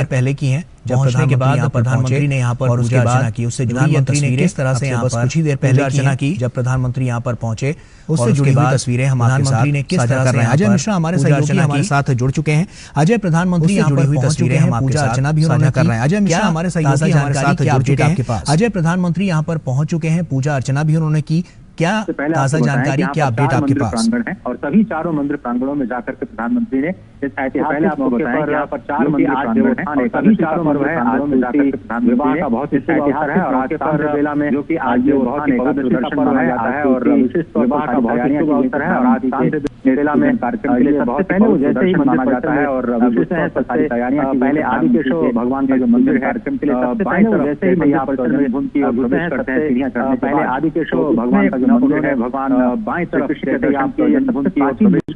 देर पहले की हैं, जब पहुंचने के बाद प्रधानमंत्री ने यहाँ पर पूजा अर्चना की। उससे जुड़ी तस्वीरें किस तरह से यहाँ पर कुछ ही देर पहले अर्चना की, जब प्रधानमंत्री यहाँ पर पहुंचे, उससे जुड़ी हुई तस्वीरें हम आपके साथ ने किस तरह कर रहे हैं। अजय मिश्रा हमारे सहयोगी हमारे साथ जुड़ चुके हैं। अजय, प्रधानमंत्री यहाँ पर पहुंच चुके हैं, पूजा अर्चना भी उन्होंने कर रहे हैं। अजय मिश्रा हमारे सहयोगी हमारे साथ जुड़ चुके हैं। अजय, प्रधानमंत्री यहाँ पर पहुंच चुके हैं, पूजा अर्चना भी उन्होंने की, क्या ताजा जानकारी, क्या अपडेट आपके पास? और सभी चारों मंदिर प्रांगणों में जाकर के प्रधानमंत्री ने इस ऐतिहासिक मौके पर यहाँ पर 4 मंदिर प्रांगण है, सभी चारों मंदिर प्रांगणों में जाकर के प्रधानमंत्री का बहुत ऐतिहासिक है और आज सांझ बेला में जो कि आज बहुत ही पवित्र दर्शन माना जाता है और विशिष्ट विवाह का बहुत ही शुभ अवसर है और आज सांझ बेला में कार्यक्रम के लिए सबसे पहले वो जैसे ही माना जाता है और विशिष्ट है सारी तैयारियां पहले आदिकेशव भगवान का जो मंदिर है कार्यक्रम के लिए सबसे पहले जैसे ही यहाँ पर प्रवेश करते हैं सीढ़ियां चढ़ने पहले आदिकेशव भगवान का जो मंदिर है भगवान बाएं तरफ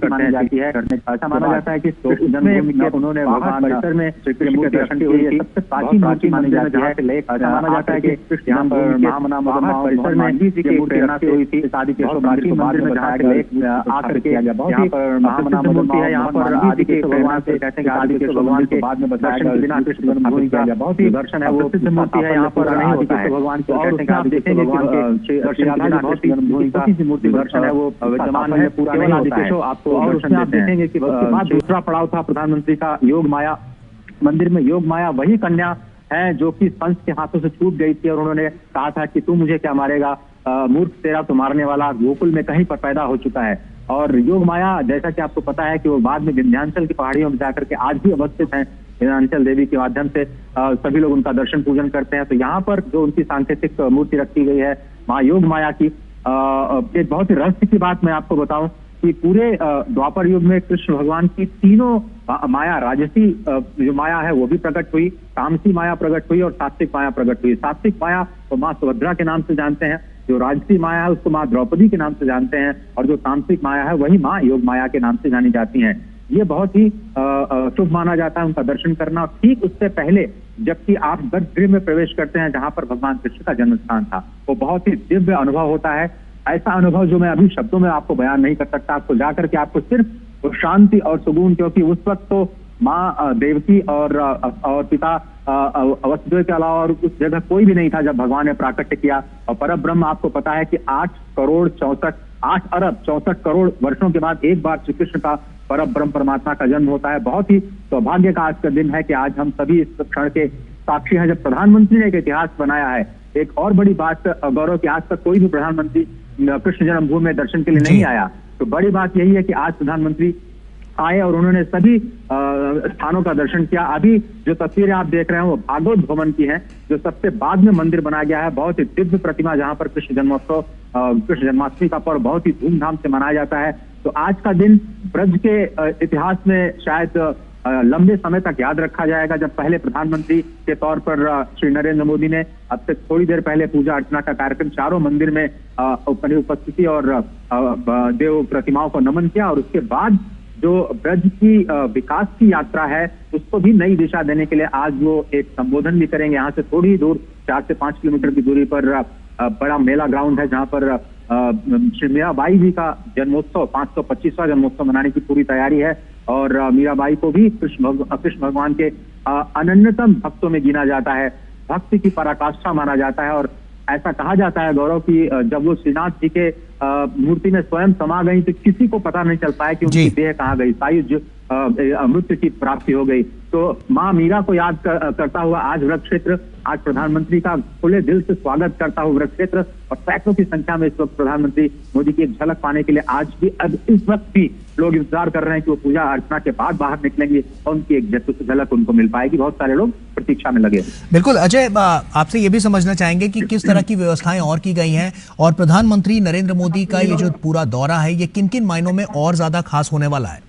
मानी जाती है। ऐसा माना जाता है कि उन्होंने भगवान परिसर में श्री कृष्ण के दर्शन के लिए सबसे प्राचीन मूर्ति मानी जाती है। ऐसा माना जाता है कि यहाँ पर महामना परिसर में जी की प्रेरणा से हुई थी। आदिकेश्वर प्राचीन मंदिर में जहाँ के आकर के यहाँ पर महामना मूर्ति है, यहाँ पर आदिकेश्वर भगवान से कहते हैं आदिकेश्वर भगवान के बाद में बताया गया बिना कृष्ण जन्मभूमि का बहुत ही दर्शन है वो प्रसिद्ध मूर्ति है यहाँ पर नहीं होता है भगवान के और आप देखेंगे भगवान के दर्शन बहुत ही मूर्ति दर्शन है वो विद्यमान है पूरा नहीं होता है आपको। और उसमें आप देखेंगे कि दूसरा पड़ाव था प्रधानमंत्री का योग माया मंदिर में। योग माया वही कन्या है जो कि कंस के हाथों से छूट गई थी और उन्होंने कहा था कि तू मुझे क्या मारेगा, मूर्ख तेरा तो मारने वाला गोकुल में कहीं पर पैदा हो चुका है। और योग माया जैसा कि आपको पता है कि वो बाद में विंध्याचल की पहाड़ियों में जाकर के आज भी अवस्थित है। विंध्याचल देवी के माध्यम से सभी लोग उनका दर्शन पूजन करते हैं। तो यहाँ पर जो उनकी सांकेतिक मूर्ति रखी गई है माँ योग माया की, एक बहुत ही रहस्य की बात मैं आपको बताऊं कि पूरे द्वापर युग में कृष्ण भगवान की तीनों माया, राजसी जो माया है वो भी प्रकट हुई, तामसी माया प्रकट हुई और सात्विक माया प्रकट हुई। सात्विक माया तो माँ सुभद्रा के नाम से जानते हैं, जो राजसी माया है उसको माँ द्रौपदी के नाम से जानते हैं और जो तामसिक माया है वही माँ योग माया के नाम से जानी जाती हैं। ये बहुत ही शुभ माना जाता है उनका दर्शन करना। ठीक उससे पहले जबकि आप गर्भगृह में प्रवेश करते हैं जहां पर भगवान कृष्ण का जन्म स्थान था, वो बहुत ही दिव्य अनुभव होता है। ऐसा अनुभव जो मैं अभी शब्दों में आपको बयान नहीं कर सकता। आपको जाकर के आपको सिर्फ वो शांति और सुकून, क्योंकि उस वक्त तो माँ देवकी और पिता वसुदेव के अलावा और उस जगह कोई भी नहीं था जब भगवान ने प्राकट्य किया। और परम ब्रह्म आपको पता है कि 8 अरब 64 करोड़ वर्षों के बाद एक बार श्री कृष्ण का परम ब्रह्म परमात्मा का जन्म होता है। बहुत ही सौभाग्य का आज का दिन है कि आज हम सभी इस क्षण के साक्षी हैं जब प्रधानमंत्री ने एक इतिहास बनाया है। एक और बड़ी बात गौरव की आज तक कोई भी प्रधानमंत्री कृष्ण जन्मभूमि में दर्शन के लिए नहीं आया। तो बड़ी बात यही है कि आज प्रधानमंत्री आए और उन्होंने सभी स्थानों का दर्शन किया। अभी जो तस्वीरें आप देख रहे हैं वो भागवत भवन की है, जो सबसे बाद में मंदिर बनाया गया है। बहुत ही दिव्य प्रतिमा जहां पर कृष्ण जन्माष्टमी का पर्व बहुत ही धूमधाम से मनाया जाता है। तो आज का दिन ब्रज के इतिहास में शायद लंबे समय तक याद रखा जाएगा, जब पहले प्रधानमंत्री के तौर पर श्री नरेंद्र मोदी ने अब से थोड़ी देर पहले पूजा अर्चना का कार्यक्रम चारों मंदिर में उपस्थिति और देव प्रतिमाओं को नमन किया। और उसके बाद जो ब्रज की विकास की यात्रा है उसको भी नई दिशा देने के लिए आज वो एक संबोधन भी करेंगे। यहाँ से थोड़ी दूर 4 से 5 किलोमीटर की दूरी पर बड़ा मेला ग्राउंड है जहाँ पर श्री मीराबाई जी का जन्मोत्सव 525वां जन्मोत्सव मनाने की पूरी तैयारी है। और मीराबाई को भी कृष्ण भगवान के अनन्यतम भक्तों में गिना जाता है, भक्ति की पराकाष्ठा माना जाता है। और ऐसा कहा जाता है गौरव की जब वो श्रीनाथ जी के मूर्ति में स्वयं समा गई तो किसी को पता नहीं चल पाया कि उनकी देह कहाँ गई, सायुज मृत्यु की प्राप्ति हो गई। तो माँ मीरा को याद करता हुआ आज वृक्ष क्षेत्र, आज प्रधानमंत्री का खुले दिल से स्वागत करता हुआ वृक्ष क्षेत्र और सैकड़ों की संख्या में इस वक्त प्रधानमंत्री मोदी की एक झलक पाने के लिए आज भी अब इस वक्त भी लोग इंतजार कर रहे हैं कि वो पूजा अर्चना के बाद बाहर निकलेंगे और उनकी एक झलक उनको मिल पाएगी। बहुत सारे लोग प्रतीक्षा में लगे। बिल्कुल अजय, आपसे ये भी समझना चाहेंगे कि किस तरह की व्यवस्थाएं और की गई हैं और प्रधानमंत्री नरेंद्र मोदी का ये जो पूरा दौरा है ये किन किन मायनों में और ज्यादा खास होने वाला है?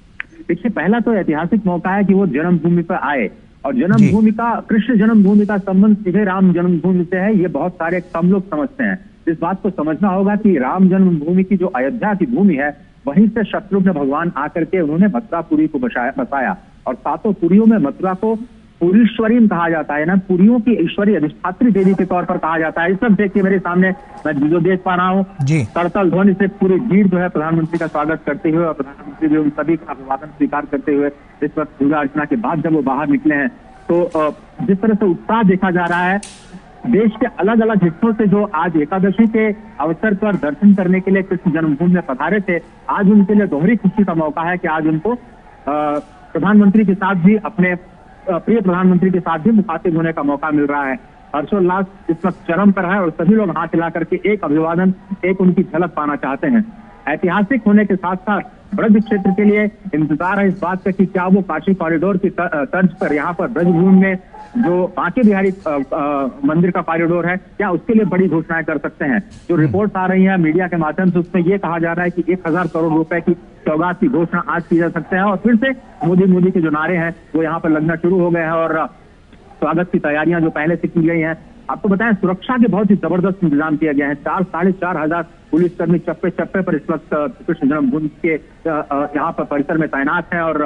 देखिए, पहला तो ऐतिहासिक मौका है कि वो जन्मभूमि पर आए और जन्मभूमि का कृष्ण जन्मभूमि का संबंध सीधे राम जन्मभूमि से है। ये बहुत सारे कम लोग समझते हैं। इस बात को समझना होगा कि राम जन्मभूमि की जो अयोध्या की भूमि है वहीं से शत्रुघ्न भगवान आकर के उन्होंने मथुरापुरी को बसाया और 7 पुरियों में मथुरा को पुरीश्वरी कहा जाता है ना, पुरियों की ईश्वरी अधिष्ठात्री देवी के तौर पर कहा जाता है। इस सब देख के मेरे सामने मैं जो देख पा रहा हूँ करतल ध्वनि से पूरी भीड़ जो है प्रधानमंत्री का स्वागत करते हुए और प्रधानमंत्री भी उन सभी का अभिवादन स्वीकार करते हुए इस वक्त पूजा अर्चना के बाद जब वो बाहर निकले हैं तो जिस तरह से उत्साह देखा जा रहा है, देश के अलग अलग हिस्सों से जो आज एकादशी के अवसर पर दर्शन करने के लिए कृष्ण जन्मभूमि में पधारे थे, आज उनके लिए दोहरी खुशी का मौका है कि आज उनको प्रधानमंत्री के साथ भी, अपने प्रिय प्रधानमंत्री के साथ भी मुखातिब होने का मौका मिल रहा है। हर्षोल्लास इस वक्त चरम पर है और सभी लोग हाथ हिला करके एक अभिवादन, एक उनकी झलक पाना चाहते हैं। ऐतिहासिक होने के साथ साथ ब्रज क्षेत्र के लिए इंतजार है इस बात का कि क्या वो काशी कॉरिडोर की तर्ज पर यहाँ पर ब्रजभूमि में जो बांके बिहारी मंदिर का कॉरिडोर है, क्या उसके लिए बड़ी घोषणाएं कर सकते हैं। जो रिपोर्ट्स आ रही हैं मीडिया के माध्यम से, उसमें यह कहा जा रहा है कि 1000 करोड़ रुपए की सौगात की घोषणा आज की जा सकते हैं और फिर से मोदी मोदी के जो नारे हैं वो यहाँ पर लगना शुरू हो गए हैं और स्वागत की तैयारियां जो पहले से की गई हैं। आपको बताएं, सुरक्षा के बहुत ही जबरदस्त इंतजाम किया गया है। 4,500 पुलिसकर्मी चप्पे चप्पे पर इस वक्त कृष्ण जन्मभूमि के यहाँ पर परिसर में तैनात है और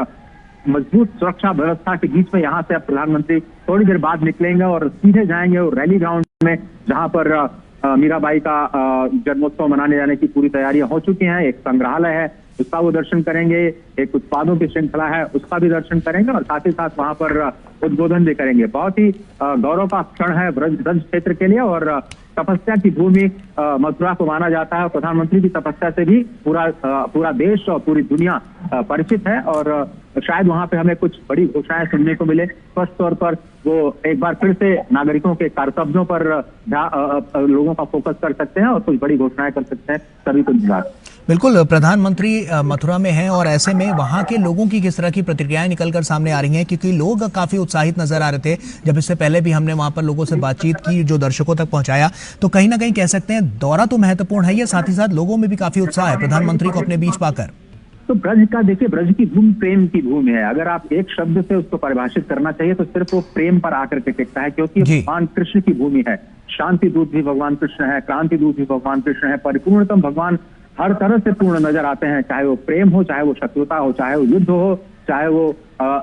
मजबूत सुरक्षा व्यवस्था के बीच में यहाँ से अब प्रधानमंत्री थोड़ी देर बाद निकलेंगे और सीधे जाएंगे और रैली ग्राउंड में, जहाँ पर मीराबाई का जन्मोत्सव मनाने जाने की पूरी तैयारियां हो चुकी हैं। एक संग्रहालय है, उसका वो दर्शन करेंगे, एक उत्पादों की श्रृंखला है, उसका भी दर्शन करेंगे और साथ ही साथ वहां पर उद्बोधन भी करेंगे। बहुत ही गौरव का क्षण है ब्रज क्षेत्र के लिए और तपस्या की भूमि मथुरा को माना जाता है। प्रधानमंत्री की तपस्या से भी पूरा देश और पूरी दुनिया परिचित है और शायद वहां पे हमें कुछ बड़ी घोषणाएं सुनने को मिले। स्पष्ट तौर पर वो एक बार फिर से नागरिकों के कर्तव्यों पर लोगों का फोकस कर सकते हैं और कुछ बड़ी घोषणाएं कर सकते हैं। सभी को इंतजार। बिल्कुल, प्रधानमंत्री मथुरा में हैं और ऐसे में वहां के लोगों की किस तरह की प्रतिक्रियाएं निकलकर सामने आ रही हैं, क्योंकि लोग काफी उत्साहित नजर आ रहे थे। जब इससे पहले भी हमने वहां पर लोगों से बातचीत की, जो दर्शकों तक पहुंचाया, तो कहीं ना कहीं कह सकते हैं दौरा तो महत्वपूर्ण है, ये साथ ही साथ लोगों में भी काफी उत्साह है प्रधानमंत्री को अपने बीच पाकर। तो ब्रज का देखिए, ब्रज की भूमि प्रेम की भूमि है। अगर आप एक शब्द से उसको परिभाषित करना चाहिए तो सिर्फ वो प्रेम पर आकर के टिकता है, क्योंकि भगवान कृष्ण की भूमि है। शांति दूत भी भगवान कृष्ण है, क्रांति दूत भी भगवान कृष्ण है। परिपूर्णतम भगवान हर तरह से पूर्ण नजर आते हैं, चाहे वो प्रेम हो, चाहे वो शत्रुता हो, चाहे वो युद्ध हो, चाहे वो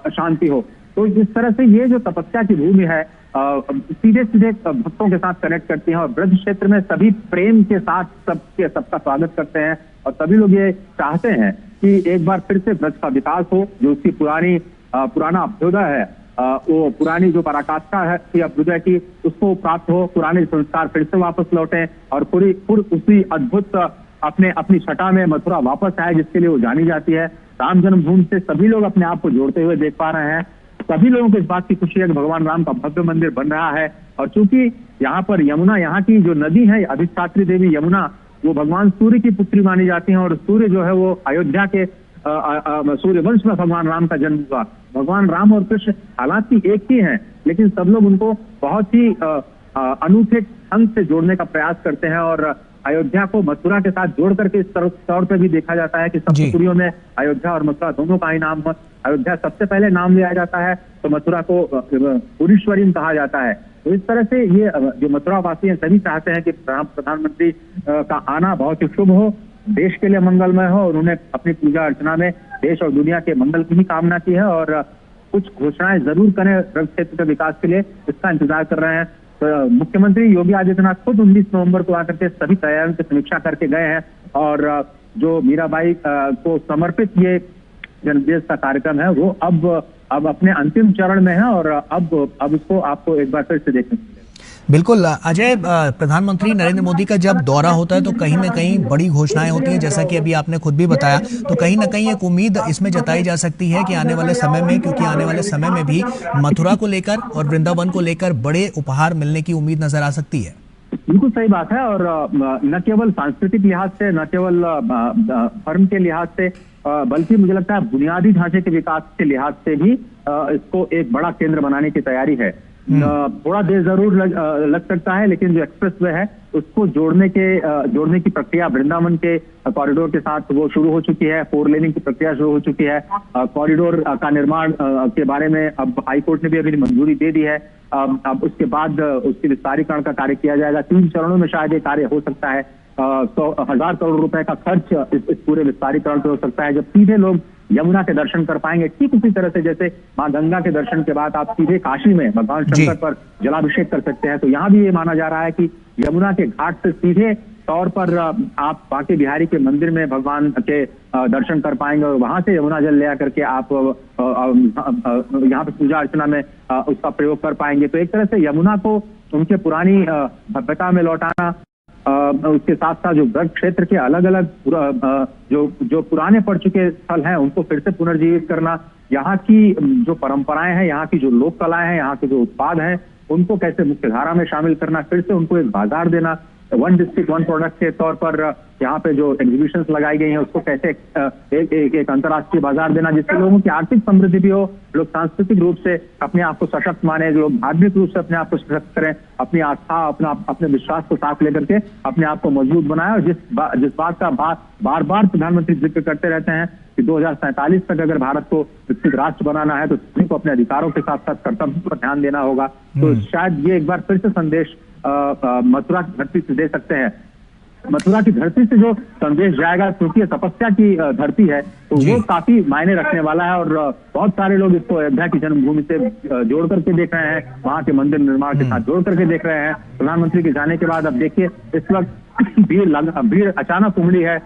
शांति हो। तो इस तरह से ये जो तपस्या की भूमि है सीधे सीधे भक्तों के साथ कनेक्ट करती है और ब्रज क्षेत्र में सभी प्रेम के साथ सबका स्वागत करते हैं और सभी लोग ये चाहते हैं कि एक बार फिर से ब्रज का विकास हो। जो उसकी पुराना अभ्युदय है, वो पुरानी जो पराकाष्ठा है की अभ्युदय की, उसको प्राप्त हो, पुराने संस्कार फिर से वापस लौटे और पूरी उसी अद्भुत अपनी छटा में मथुरा वापस आए जिसके लिए वो जानी जाती है। राम जन्मभूमि से सभी लोग अपने आप को जोड़ते हुए देख पा रहे हैं। सभी लोगों को इस बात की खुशी है कि भगवान राम का भव्य मंदिर बन रहा है और चूंकि यहाँ पर यमुना, यहाँ की जो नदी है अधिष्ठात्री देवी यमुना, वो भगवान सूर्य की पुत्री मानी जाती है और सूर्य जो है वो अयोध्या के सूर्य वंश में भगवान राम का जन्म हुआ। भगवान राम और कृष्ण हालांकि एक ही हैं, लेकिन सब लोग उनको बहुत ही अनूठे ढंग से जोड़ने का प्रयास करते हैं और अयोध्या को मथुरा के साथ जोड़ करके इस तौर पर भी देखा जाता है कि सब पुरियों में अयोध्या और मथुरा दोनों का ही नाम, अयोध्या सबसे पहले नाम लिया जाता है तो मथुरा को पुरीश्वरीन कहा जाता है। तो इस तरह से ये जो मथुरा वासी हैं सभी चाहते हैं कि प्रधानमंत्री का आना बहुत ही शुभ हो, देश के लिए मंगलमय हो। उन्होंने अपनी पूजा अर्चना में देश और दुनिया के मंगल की ही कामना की है और कुछ घोषणाएं जरूर करें ब्रज क्षेत्र के विकास के लिए, इसका इंतजार कर रहे हैं। तो मुख्यमंत्री योगी आदित्यनाथ खुद 19 नवंबर को आकर के सभी तैयारियों की समीक्षा करके गए हैं और जो मीराबाई को समर्पित ये जन्मदिवस का कार्यक्रम है वो अब अपने अंतिम चरण में है और अब इसको आपको एक बार फिर से देखने को मिलेगा। बिल्कुल अजय, प्रधानमंत्री नरेंद्र मोदी का जब दौरा होता है तो कहीं ना कहीं बड़ी घोषणाएं होती हैं, जैसा कि अभी आपने खुद भी बताया, तो कहीं ना कहीं एक उम्मीद इसमें जताई जा सकती है कि आने वाले समय में, क्योंकि आने वाले समय में भी मथुरा को लेकर और वृंदावन को लेकर बड़े उपहार मिलने की उम्मीद नजर आ सकती है। बिल्कुल सही बात है और न केवल सांस्कृतिक लिहाज से, न केवल धर्म के लिहाज से, बल्कि मुझे लगता है बुनियादी ढांचे के विकास के लिहाज से भी इसको एक बड़ा केंद्र बनाने की तैयारी है। थोड़ा देर जरूर लग सकता है, लेकिन जो एक्सप्रेसवे है उसको जोड़ने की प्रक्रिया वृंदावन के कॉरिडोर के साथ वो शुरू हो चुकी है। 4 लेनिंग की प्रक्रिया शुरू हो चुकी है। कॉरिडोर का निर्माण के बारे में अब हाईकोर्ट ने भी अभी मंजूरी दे दी है। अब उसके बाद उसके विस्तारीकरण का कार्य किया जाएगा। 3 चरणों में शायद ये कार्य हो सकता है। 1,000 करोड़ रुपए का खर्च इस पूरे विस्तारीकरण पे हो सकता है, जब सीधे लोग यमुना के दर्शन कर पाएंगे। ठीक उसी तरह से जैसे मां गंगा के दर्शन के बाद आप सीधे काशी में भगवान शंकर पर जलाभिषेक कर सकते हैं, तो यहाँ भी ये माना जा रहा है कि यमुना के घाट से सीधे तौर पर आप बांके बिहारी के मंदिर में भगवान के दर्शन कर पाएंगे और वहां से यमुना जल ले आकर के आप यहाँ पे पूजा अर्चना में उसका प्रयोग कर पाएंगे। तो एक तरह से यमुना को उनके पुरानी भव्यता में लौटाना, उसके साथ साथ जो ब्रज क्षेत्र के अलग अलग जो पुराने पड़ चुके स्थल हैं उनको फिर से पुनर्जीवित करना, यहाँ की जो परंपराएं हैं, यहाँ की जो लोक कलाएं हैं, यहाँ के जो उत्पाद हैं उनको कैसे मुख्यधारा में शामिल करना, फिर से उनको एक बाजार देना, वन डिस्ट्रिक्ट वन प्रोडक्ट के तौर पर यहाँ पे जो एग्जीबिशंस लगाई गई हैं उसको कैसे एक अंतर्राष्ट्रीय बाजार देना, जिससे लोगों की आर्थिक समृद्धि भी हो, लोग सांस्कृतिक रूप से अपने आप को सशक्त माने, लोग धार्मिक रूप से अपने आप को सशक्त करें, अपनी आस्था अपने विश्वास को साथ लेकर के अपने आप को मजबूत बनाए। और जिस बात का बार बार प्रधानमंत्री जिक्र करते रहते हैं कि 2047 तक अगर भारत को विकसित राष्ट्र बनाना है तो सभी को अपने अधिकारों के साथ साथ कर्तव्यों पर ध्यान देना होगा। तो शायद ये एक बार फिर से संदेश मथुरा की धरती से दे सकते हैं। मथुरा की धरती से जो संदेश जाएगा, क्योंकि तपस्या की धरती है, तो वो काफी मायने रखने वाला है। और बहुत सारे लोग इसको अयोध्या की जन्मभूमि से जोड़ करके देख रहे हैं, वहां के मंदिर निर्माण के साथ जोड़ करके देख रहे हैं। प्रधानमंत्री के जाने के बाद अब देखिए इस वक्त भीड़ अचानक उमड़ी है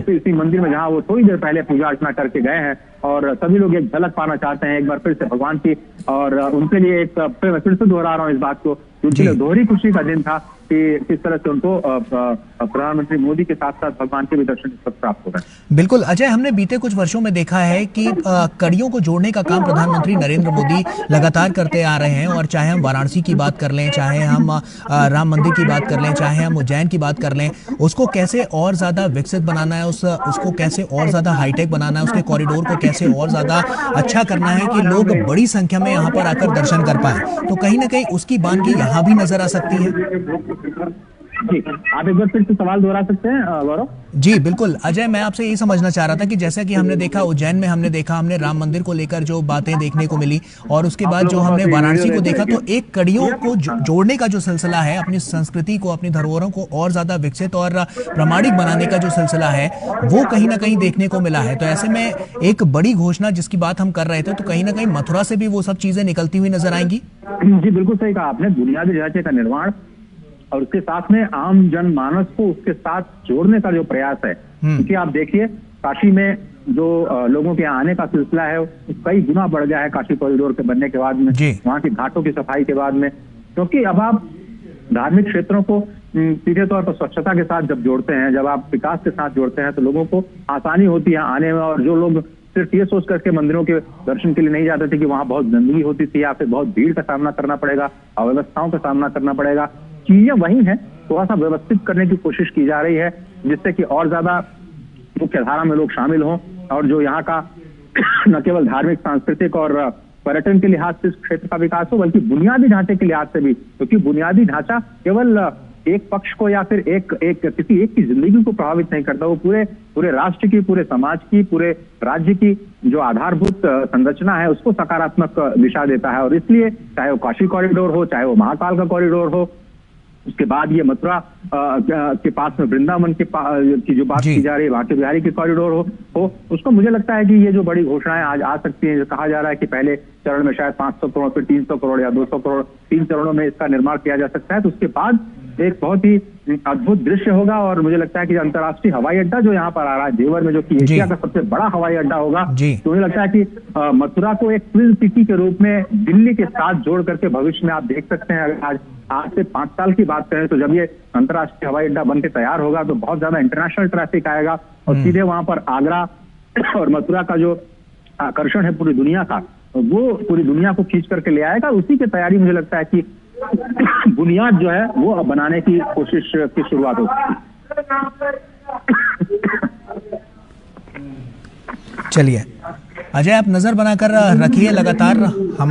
इसी मंदिर में, जहां वो थोड़ी देर पहले पूजा अर्चना करके गए हैं और सभी लोग एक झलक पाना चाहते हैं एक बार फिर से भगवान की। और उनके लिए एक फिर से दोहरा रहा हूँ इस बात को, उनके लिए दोहरी खुशी का दिन था कि किस तरह से उनको प्रधानमंत्री मोदी के साथ साथ भगवान के भी दर्शन प्राप्त हो रहे। बिल्कुल अजय, हमने बीते कुछ वर्षों में देखा है कि कड़ियों को जोड़ने का काम प्रधानमंत्री नरेंद्र मोदी लगातार करते आ रहे हैं। और चाहे हम वाराणसी की बात कर लें, चाहे हम राम मंदिर की बात कर लें, चाहे हम उज्जैन की बात कर लें, उसको कैसे और ज्यादा विकसित बनाना है, उसको कैसे और ज्यादा हाईटेक बनाना है, उसके कॉरिडोर को कैसे और ज्यादा अच्छा करना है कि लोग बड़ी संख्या में यहाँ पर आकर दर्शन कर पाए। तो कहीं ना कहीं उसकी बानगी यहाँ भी नजर आ सकती है। जी, आप एक बार फिर से सवाल दोहरा सकते हैं गौरव? जी बिल्कुल अजय, मैं आपसे यही समझना चाह रहा था कि जैसा कि हमने देखा उज्जैन में, हमने राम मंदिर को लेकर जो बातें देखने को मिली और उसके बाद जो हमने वाराणसी को देखा, तो एक कड़ियों को जोड़ने का जो सिलसिला है, अपनी संस्कृति को, अपनी धरोहरों को और ज्यादा विकसित और प्रामाणिक बनाने का जो सिलसिला है वो कहीं ना कहीं देखने को मिला है। तो ऐसे में एक बड़ी घोषणा जिसकी बात हम कर रहे थे, तो कहीं ना कहीं मथुरा से भी वो सब चीजें निकलती हुई नजर आएंगी। जी बिल्कुल सही कहा आपने, बुनियादी ढांचे का निर्माण और उसके साथ में आम जनमानस को उसके साथ जोड़ने का जो प्रयास है, क्योंकि आप देखिए काशी में जो लोगों के आने का सिलसिला है कई गुना बढ़ गया है काशी कॉरिडोर के बनने के बाद में, वहां की घाटों की सफाई के बाद में। क्योंकि अब आप धार्मिक क्षेत्रों को सीधे तौर पर स्वच्छता के साथ जब जोड़ते हैं, जब आप विकास के साथ जोड़ते हैं, तो लोगों को आसानी होती है आने में। और जो लोग सिर्फ ये सोच करके मंदिरों के दर्शन के लिए नहीं जाते थे कि वहां बहुत गंदगी होती थी या फिर बहुत भीड़ का सामना करना पड़ेगा, अव्यवस्थाओं का सामना करना पड़ेगा, चीजें वही है, थोड़ा सा व्यवस्थित करने की कोशिश की जा रही है जिससे कि और ज्यादा मुख्य धारा में लोग शामिल हों। और जो यहाँ का न केवल धार्मिक, सांस्कृतिक और पर्यटन के लिहाज से इस क्षेत्र का विकास हो, बल्कि बुनियादी ढांचे के लिहाज से भी, क्योंकि बुनियादी ढांचा केवल एक पक्ष को या फिर किसी एक की जिंदगी को प्रभावित नहीं करता, वो पूरे राष्ट्र की, पूरे समाज की, पूरे राज्य की जो आधारभूत संरचना है उसको सकारात्मक दिशा देता है। और इसलिए चाहे वो काशी कॉरिडोर हो, चाहे वो महाकाल का कॉरिडोर हो, उसके बाद ये मथुरा के पास में वृंदावन की जो बात की जा रही है, बांके बिहारी की कॉरिडोर हो, उसको मुझे लगता है कि ये जो बड़ी घोषणाएं आज आ सकती हैं, जो कहा जा रहा है कि पहले चरण में शायद 500 करोड़, फिर 300 करोड़ या 200 करोड़, 3 चरणों में इसका निर्माण किया जा सकता है। तो उसके बाद एक बहुत ही अद्भुत दृश्य होगा। और मुझे लगता है कि अंतर्राष्ट्रीय हवाई अड्डा जो यहाँ पर आ रहा है जेवर में, जो कि एशिया का सबसे बड़ा हवाई अड्डा होगा, तो मुझे लगता है कि मथुरा को एक ट्विन सिटी के रूप में दिल्ली के साथ जोड़ करके भविष्य में आप देख सकते हैं। अगर आज से 5 साल की बात करें तो जब ये अंतर्राष्ट्रीय हवाई अड्डा बनकर तैयार होगा तो बहुत ज्यादा इंटरनेशनल ट्रैफिक आएगा और सीधे वहां पर आगरा और मथुरा का जो आकर्षण है पूरी दुनिया का, वो पूरी दुनिया को खींच करके ले आएगा। उसी की तैयारी मुझे लगता है कि बुनियाद जो है वो बनाने की कोशिश की शुरुआत होगी। चलिए अजय, आप नजर बनाकर रखिए लगातार हम